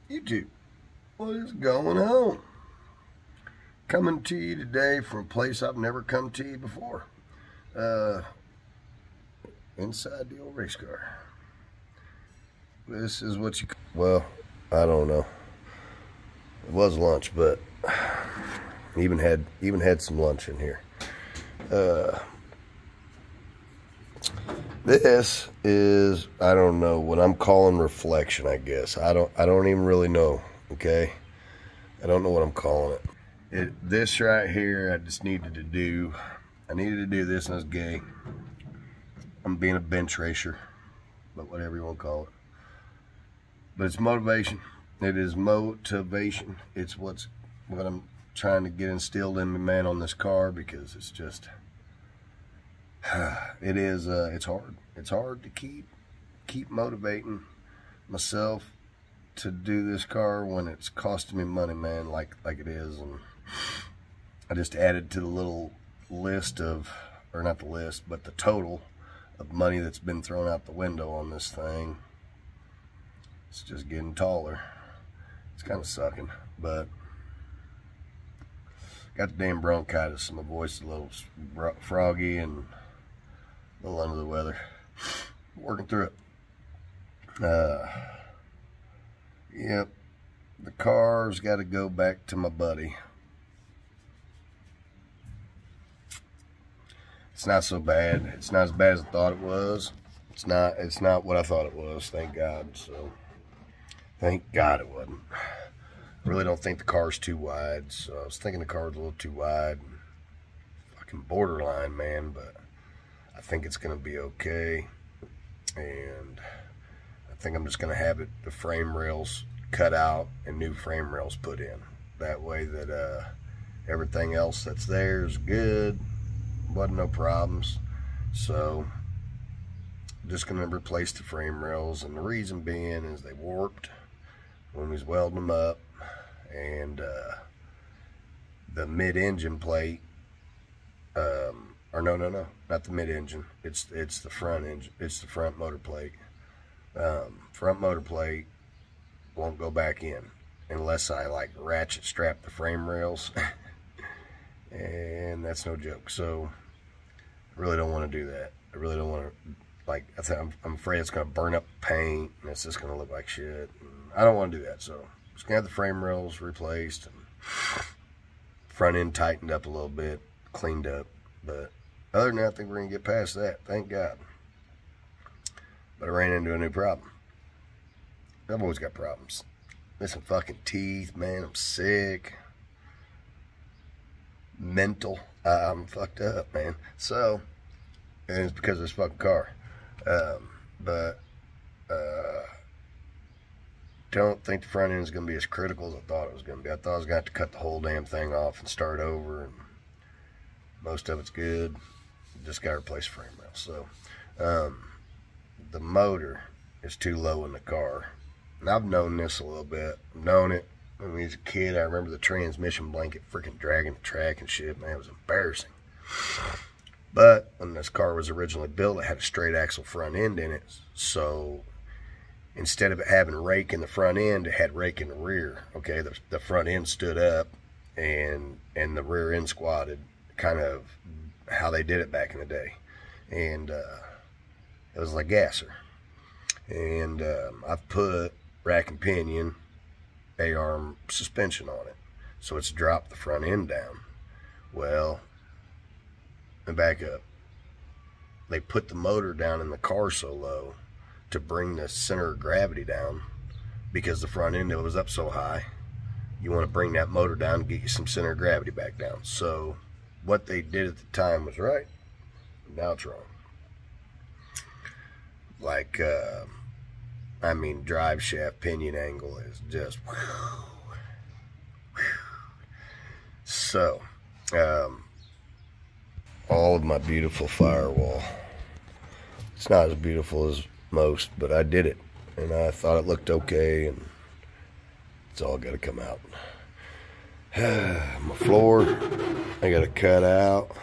YouTube, what is going on? Coming to you today from a place I've never come to you before. Inside the old race car. This is what you, well, I don't know. It was lunch, but even had some lunch in here. This is, I don't know, what I'm calling reflection, I guess. I don't even really know, okay? I don't know what I'm calling it. This right here, I just needed to do. I needed to do this, and I was gay. I'm being a bench racer, but whatever you want to call it. But it's motivation. It is motivation. It's what I'm trying to get instilled in me, man, on this car, because it's just, it is, it's hard. It's hard to keep motivating myself to do this car when it's costing me money, man, like it is. And I just added to the little list of, or not the list, but the total of money that's been thrown out the window on this thing. It's just getting taller. It's kind of sucking, but got the damn bronchitis, and my voice is a little froggy and a little under the weather. Working through it. Yep, the car's got to go back to my buddy. It's not so bad. It's not as bad as I thought it was. It's not what I thought it was, thank God. So thank God it wasn't. I really don't think the car's too wide, so I was thinking the car was a little too wide. Fucking borderline, man, but I think it's gonna be okay. And I think I'm just gonna have the frame rails cut out and new frame rails put in. That way that everything else that's there is good. Wasn't no problems. So I'm just gonna replace the frame rails, and the reason being is they warped when we was welding them up, and the mid-engine plate, or no, not the mid-engine. It's the front engine. It's the front motor plate. Front motor plate won't go back in unless I like ratchet strap the frame rails, and that's no joke. So I really don't want to do that. I really don't want to. Like, I'm afraid it's going to burn up paint, and it's just going to look like shit. And I don't want to do that, so I'm just going to have the frame rails replaced, and front end tightened up a little bit, cleaned up. But other than that, I think we're going to get past that, thank God. But I ran into a new problem. I've always got problems. Missing fucking teeth, man, I'm sick. Mental, I'm fucked up, man. So, and it's because of this fucking car. Don't think the front end is going to be as critical as I thought it was going to be. I thought I was going to have to cut the whole damn thing off and start over, and most of it's good. Just got to replace the frame rail. So the motor is too low in the car, and I've known this a little bit. I've known it when I was a kid. I remember the transmission blanket freaking dragging the track and shit, man. It was embarrassing. But when this car was originally built, it had a straight axle front end in it. So instead of it having rake in the front end, it had rake in the rear. Okay, the front end stood up and the rear end squatted, kind of how they did it back in the day. And it was like gasser. And I've put rack and pinion A-arm suspension on it, so it's dropped the front end down. Well, and back up, they put the motor down in the car so low to bring the center of gravity down, because the front end was up so high. You want to bring that motor down and get you some center of gravity back down. So what they did at the time was right, now it's wrong. Like I mean, drive shaft pinion angle is just so all of my beautiful firewall, it's not as beautiful as most, but I did it, and I thought it looked okay, and it's all got to come out. My floor, I got to cut out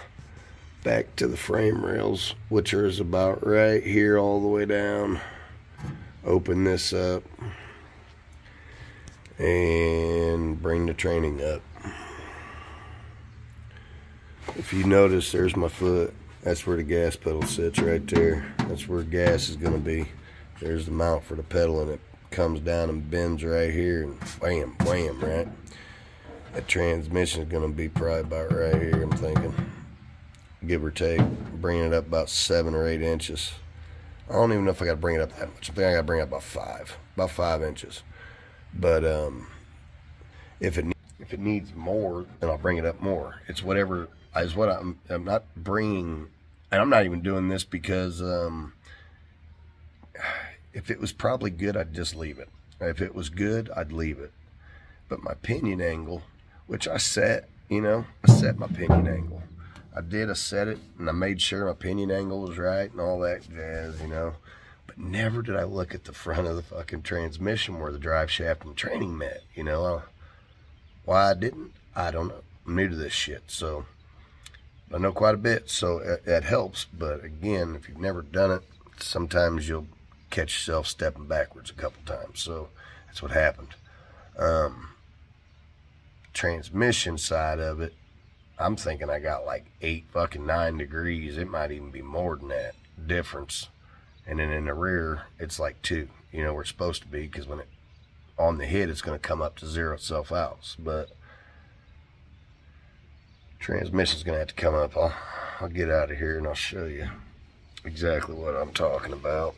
back to the frame rails, which are about right here all the way down. Open this up, and bring the training up. If you notice, there's my foot. That's where the gas pedal sits right there. That's where gas is going to be. There's the mount for the pedal, and it comes down and bends right here, and wham, wham, right? That transmission is going to be probably about right here, I'm thinking. Give or take. Bring it up about 7 or 8 inches. I don't even know if I got to bring it up that much. I think I got to bring it up about 5 inches. But if it needs more, then I'll bring it up more. It's whatever is what I'm not bringing, and I'm not even doing this because if it was probably good, I'd just leave it. If it was good, I'd leave it. But my pinion angle, which I set, I set my pinion angle. I set it, and I made sure my pinion angle was right and all that jazz, But never did I look at the front of the fucking transmission where the drive shaft and training met, Why I didn't, I don't know. I'm new to this shit, so I know quite a bit, so that helps. But again, if you've never done it, sometimes you'll catch yourself stepping backwards a couple times. So that's what happened. Transmission side of it, I'm thinking I got like 9 degrees. It might even be more than that difference. And then in the rear, it's like 2, where it's supposed to be, because when it on the hit, it's going to come up to zero itself out. But transmission's going to have to come up. I'll get out of here and I'll show you exactly what I'm talking about.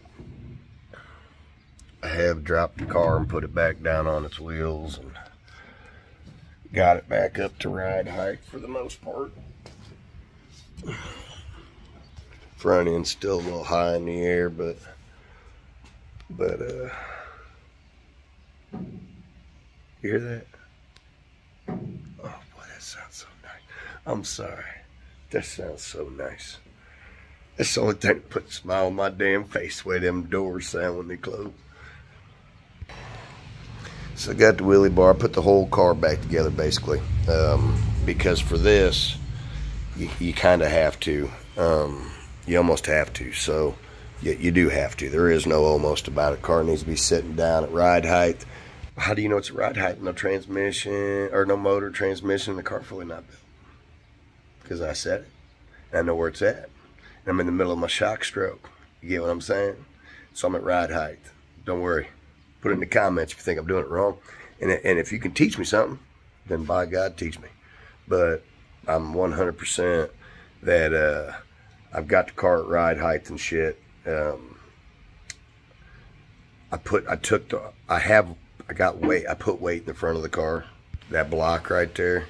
I have dropped the car and put it back down on its wheels and got it back up to ride height for the most part. Front end's still a little high in the air, but you hear that? Oh boy, that sounds so nice. I'm sorry. That sounds so nice. That's the only thing that puts a smile on my damn face, the way them doors sound when they close. So I got the wheelie bar, put the whole car back together basically, because for this, you kind of have to. You almost have to. So you do have to. There is no almost about it. Car needs to be sitting down at ride height. How do you know it's at ride height? No transmission or no motor, transmission, the car fully not built. Because I set it. I know where it's at. I'm in the middle of my shock stroke. You get what I'm saying? So I'm at ride height. Don't worry. Put it in the comments if you think I'm doing it wrong. And if you can teach me something, then by God, teach me. But I'm 100% that I've got the car at ride height and shit. I put weight in the front of the car. That block right there,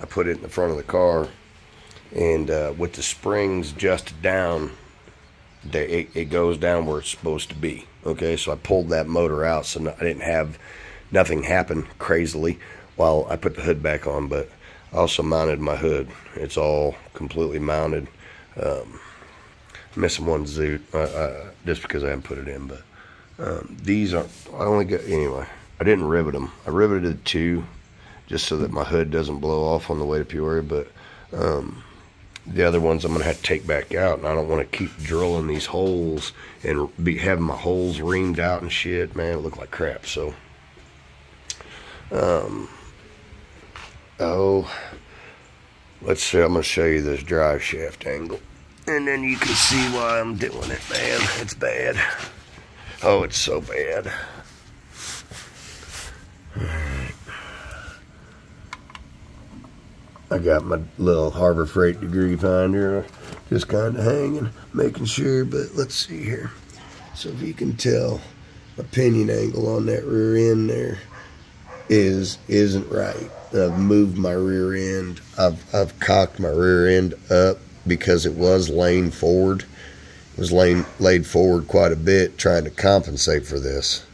I put it in the front of the car. And with the springs adjusted down, it goes down where it's supposed to be. Okay, so I pulled that motor out, so I didn't have nothing happen crazily while I put the hood back on. But I also mounted my hood. It's all completely mounted. Missing one zoot just because I haven't put it in. But these are, anyway, I didn't rivet them. I riveted 2 just so that my hood doesn't blow off on the way to Peoria. But the other ones I'm going to have to take back out, and I don't want to keep drilling these holes and having my holes reamed out and shit. Man, it look like crap. So let's see. I'm going to show you this drive shaft angle, and then you can see why I'm doing it, man. It's bad. Oh, it's so bad. I got my little Harbor Freight degree finder just kind of hanging, making sure, but let's see here. So if you can tell, my pinion angle on that rear end there isn't right. I've moved my rear end. I've cocked my rear end up because it was laying forward. It was laid forward quite a bit trying to compensate for this.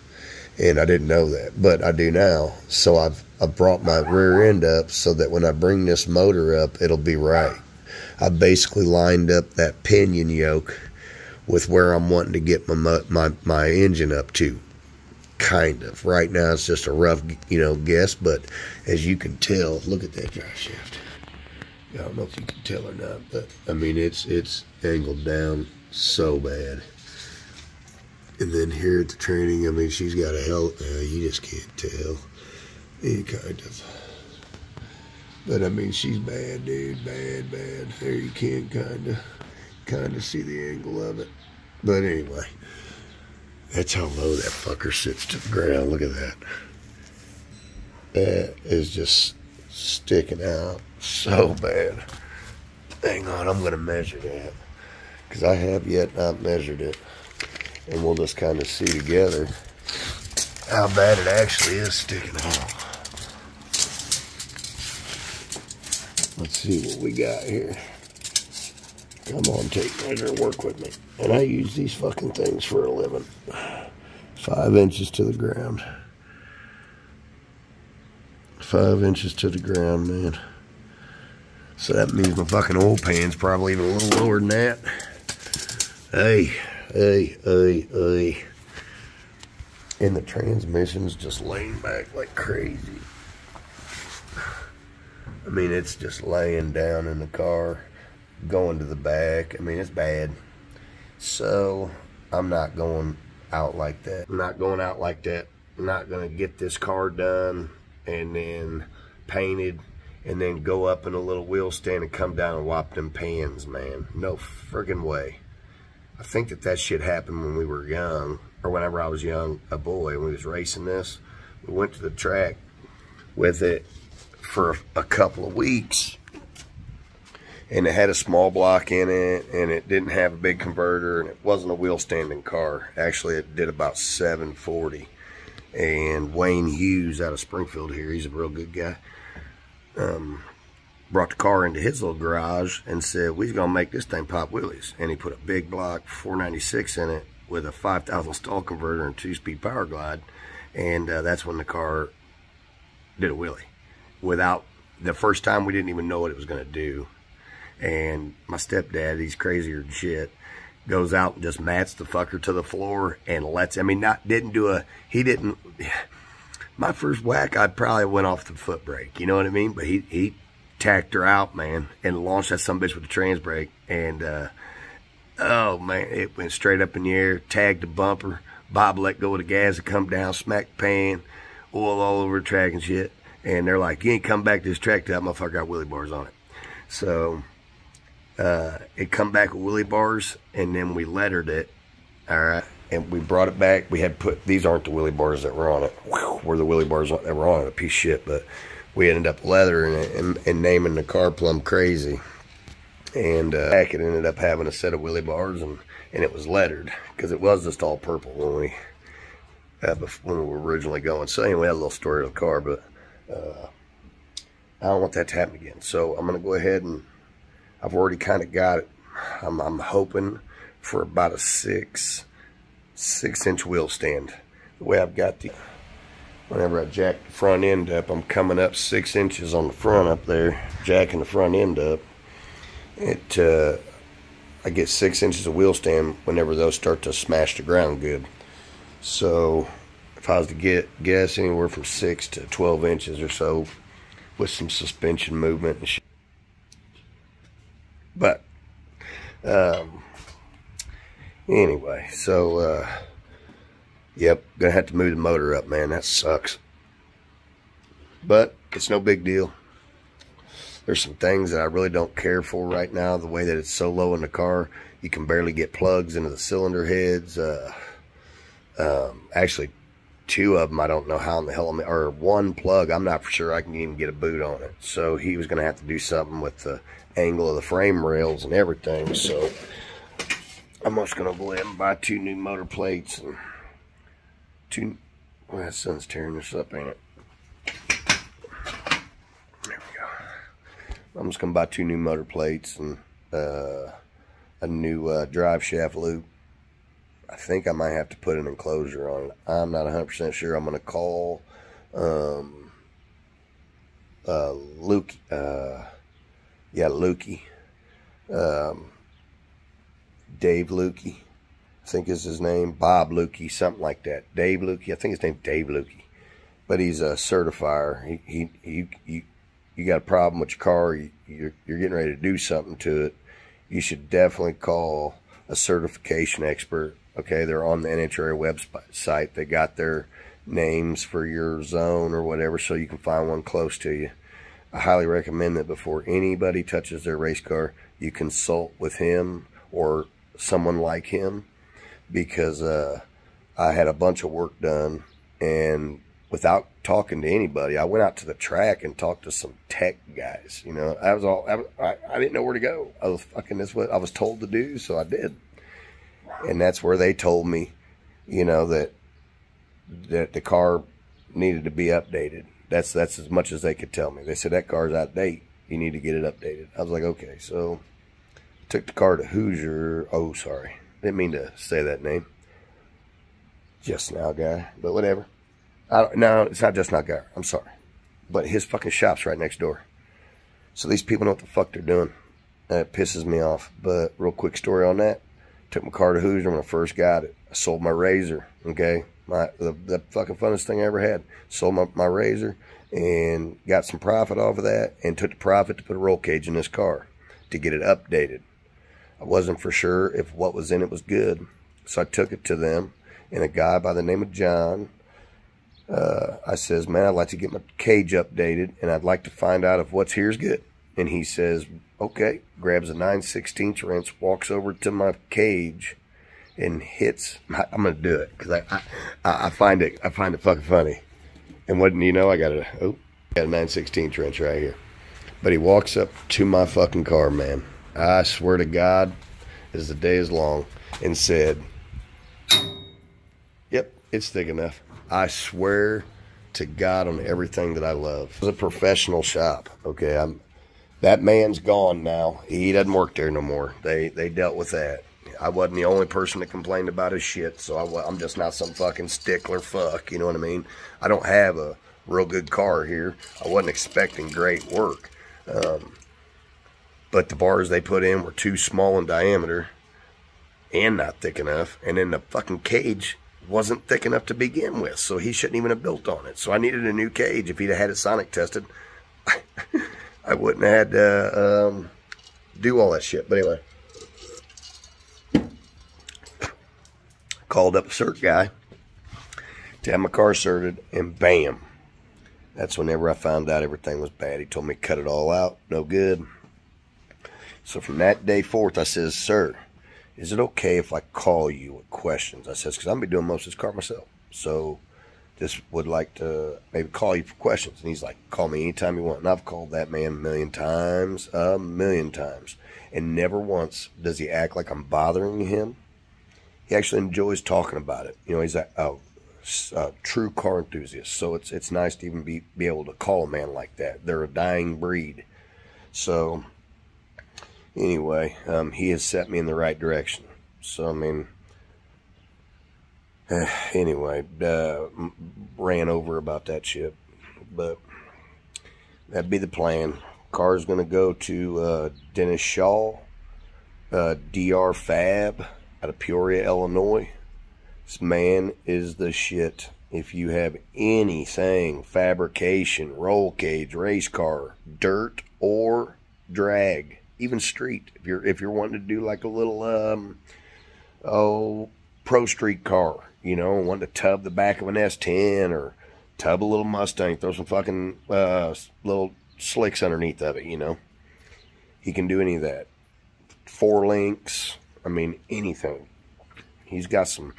And I didn't know that, but I do now. So I've brought my rear end up so that when I bring this motor up, it'll be right. I basically lined up that pinion yoke with where I'm wanting to get my engine up to. Kind of. Right now it's just a rough, guess, but as you can tell, look at that drive shaft. I don't know if you can tell or not, but I mean it's angled down so bad. And then here at the training, I mean, she's got a hell, you just can't tell. He kind of. But I mean, she's bad, dude. Bad, bad. There you can kind of see the angle of it. But anyway, that's how low that fucker sits to the ground. Look at that. That is just sticking out so bad. Hang on, I'm going to measure that. Because I have yet not measured it. And we'll just kind of see together how bad it actually is sticking out. Let's see what we got here. Come on, take measure and work with me. And I use these fucking things for a living. 5 inches to the ground. 5 inches to the ground, man. So that means my fucking oil pan's probably even a little lower than that. Hey. And the transmission's just laying back like crazy. I mean, it's just laying down in the car, going to the back. I mean, it's bad. So, I'm not going out like that. I'm not going out like that. I'm not going to get this car done and then painted and then go up in a little wheel stand and come down and whop them pans, man. No friggin' way. I think that shit happened when we were young, or whenever I was young, a boy, when we was racing this. We went to the track with it for a couple of weeks, and it had a small block in it, and it didn't have a big converter, and it wasn't a wheel standing car. Actually, it did about 740. And Wayne Hughes out of Springfield here, he's a real good guy, brought the car into his little garage and said, we're gonna make this thing pop wheelies. And he put a big block 496 in it with a 5,000 stall converter and 2-speed power glide, and that's when the car did a wheelie. Without, the first time we didn't even know what it was going to do. And my stepdad, he's crazier than shit, goes out and just mats the fucker to the floor and lets, I mean, my first whack, I probably went off the foot brake, you know what I mean? But he tacked her out, man, and launched that sumbitch with the trans brake. And, oh man, it went straight up in the air, tagged the bumper. Bob let go of the gas and come down, smacked the pan, oil all over the track and shit. And they're like, you ain't come back to this track till that motherfucker got wheelie bars on it. So, it come back with wheelie bars, and then we lettered it, all right? And we brought it back. We had put, these aren't the wheelie bars that were on it. Were the wheelie bars that were on it, a piece of shit. But we ended up leathering it and naming the car plumb crazy. And back it ended up having a set of wheelie bars, and it was lettered, because it was just all purple when we were originally going. So anyway, a little story of the car, but I don't want that to happen again. So I'm going to go ahead and I've already kind of got it. I'm hoping for about a 6-inch wheel stand. The way I've got whenever I jack the front end up, I'm coming up 6 inches on the front up there, jacking the front end up. I get 6 inches of wheel stand whenever those start to smash the ground good. So if I was to guess anywhere from 6 to 12 inches or so with some suspension movement and shit. But anyway, so yep, gonna have to move the motor up, man. That sucks, but it's no big deal. There's some things that I really don't care for right now. The way that it's so low in the car, you can barely get plugs into the cylinder heads. Actually, 2 of them, I don't know how in the hell, or 1 plug, I'm not for sure I can even get a boot on it. So he was going to have to do something with the angle of the frame rails and everything. So I'm just going to go ahead and buy 2 new motor plates and 2. Well, that sun's tearing this up, ain't it? There we go. I'm just going to buy 2 new motor plates and a new drive shaft loop. I think I might have to put an enclosure on it. I'm not 100% sure. I'm going to call Lukey. Lukey. Dave Lukey, I think is his name. Bob Lukey, something like that. Dave Lukey, I think his name's Dave Lukey. But he's a certifier. You got a problem with your car, you're getting ready to do something to it, you should definitely call a certification expert. Okay, they're on the NHRA website. They got their names for your zone or whatever, so you can find one close to you. I highly recommend that before anybody touches their race car, you consult with him or someone like him, because I had a bunch of work done, and without talking to anybody, I went out to the track and talked to some tech guys. You know, I didn't know where to go. I was fucking, that's what I was told to do, so I did. And that's where they told me, you know, that the car needed to be updated. That's as much as they could tell me. They said, that car's out of date. You need to get it updated. I was like, okay. So took the car to Hoosier. Oh, sorry. Didn't mean to say that name. Just Now guy. But whatever. No, it's not Just Now guy. I'm sorry. But his fucking shop's right next door. So these people know what the fuck they're doing. That pisses me off. But real quick story on that. Took my car to Hoosier when I first got it. I sold my Razor. Okay. The fucking funnest thing I ever had. Sold my Razor and got some profit off of that, and took the profit to put a roll cage in this car to get it updated. I wasn't for sure if what was in it was good, so I took it to them, and a guy by the name of John, I says, man, I'd like to get my cage updated, and I'd like to find out if what's here is good. And he says, okay, grabs a 9/16 wrench, walks over to my cage, and hits. I'm gonna do it because I find it fucking funny. And what you know, I got a 9/16 wrench right here. But he walks up to my fucking car, man. I swear to God, as the day is long, and said, "Yep, it's thick enough." I swear to God on everything that I love. It was a professional shop. Okay, that man's gone now. He doesn't work there no more. They dealt with that. I wasn't the only person that complained about his shit, so I'm just not some fucking stickler fuck, you know what I mean? I don't have a real good car here. I wasn't expecting great work. But the bars they put in were too small in diameter and not thick enough, and then the fucking cage wasn't thick enough to begin with, so he shouldn't even have built on it. So I needed a new cage. If he'd have had it sonic tested, I wouldn't have had to do all that shit. But anyway. Called up a cert guy to have my car certed, and bam, that's whenever I found out everything was bad. He told me to cut it all out, no good. So from that day forth, I says, sir, is it okay if I call you with questions? I says, because I'm going to be doing most of this car myself, so just would like to maybe call you for questions. And he's like, call me anytime you want. And I've called that man a million times, and never once does he act like I'm bothering him. He actually enjoys talking about it. You know, he's a true car enthusiast. So it's nice to even be able to call a man like that. They're a dying breed. So anyway, he has set me in the right direction. So I mean, anyway, ran over about that shit, but that'd be the plan. Car's gonna go to Dennis Shaw, DR Fab, out of Peoria, Illinois. This man is the shit. If you have anything, fabrication, roll cage, race car, dirt or drag, even street, if you're wanting to do like a little pro street car, you know, wanting to tub the back of an S10 or tub a little Mustang, throw some fucking little slicks underneath of it, you know, he can do any of that. 4 links, I mean, anything. He's got some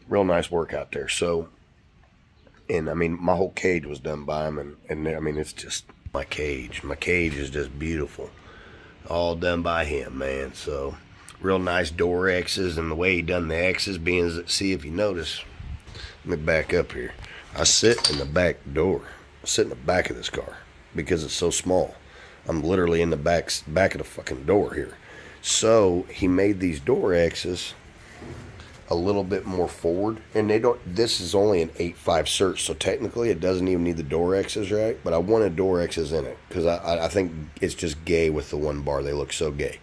real nice work out there. So, and I mean, my whole cage was done by him, and I mean, it's just my cage. My cage is just beautiful. All done by him, man. So, real nice door X's, and the way he done the X's, being, see if you notice, let me back up here. I sit in the back door. I sit in the back of this car because it's so small. I'm literally in the back of the fucking door here. So he made these door X's a little bit more forward, and they don't. This is only an 8.5 cert, so technically it doesn't even need the door X's, right? But I wanted door X's in it because I think it's just gay with the one bar. They look so gay.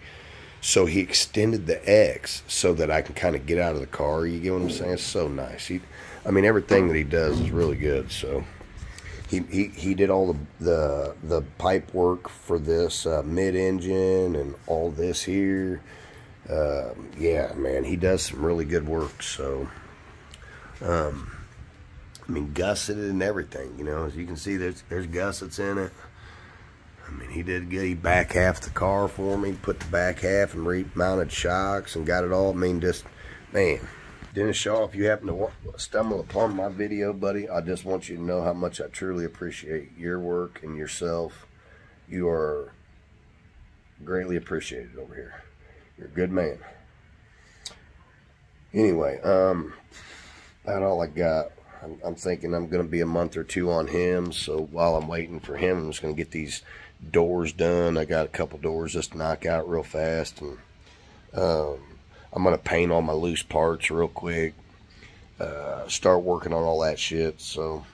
So he extended the X so that I can kind of get out of the car. You get what I'm saying? It's so nice. I mean, everything that he does is really good. So he did all the pipe work for this mid-engine and all this here. Yeah, man, he does some really good work. So I mean, gusseted and everything, you know. As you can see, there's gussets in it. I mean, he did good. He back half the car for me, put the back half and remounted shocks and got it all. I mean, just, man. Dennis Shaw, if you happen to stumble upon my video, buddy, I just want you to know how much I truly appreciate your work and yourself. You are greatly appreciated over here. You're a good man. Anyway, that's all I got. I'm thinking I'm going to be a month or two on him, so while I'm waiting for him, I'm just going to get these doors done. I got a couple doors just to knock out real fast, and I'm going to paint all my loose parts real quick, start working on all that shit. So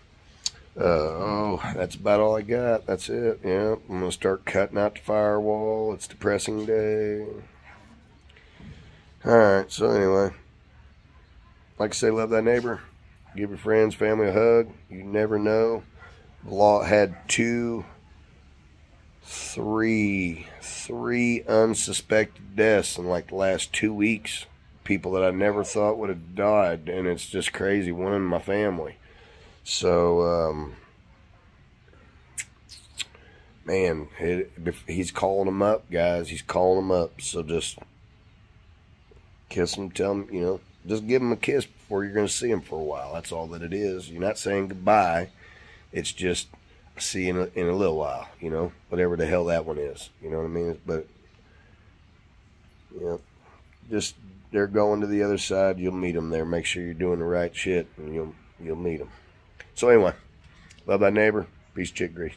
that's about all I got. That's it. Yeah, I'm going to start cutting out the firewall. It's depressing day. Alright, so anyway, like I say, love thy neighbor. Give your friends, family a hug. You never know. The law had three unsuspected deaths in like the last 2 weeks. People that I never thought would have died, and it's just crazy. One in my family. So, man, he's calling them up, guys. He's calling them up. So just kiss him, tell him, you know, just give him a kiss before you're going to see him for a while. That's all that it is. You're not saying goodbye. It's just, see you in a little while, you know, whatever the hell that one is. You know what I mean? But, you know, just, they're going to the other side. You'll meet them there. Make sure you're doing the right shit, and you'll meet them. So anyway, love thy neighbor. Peace, chick grease.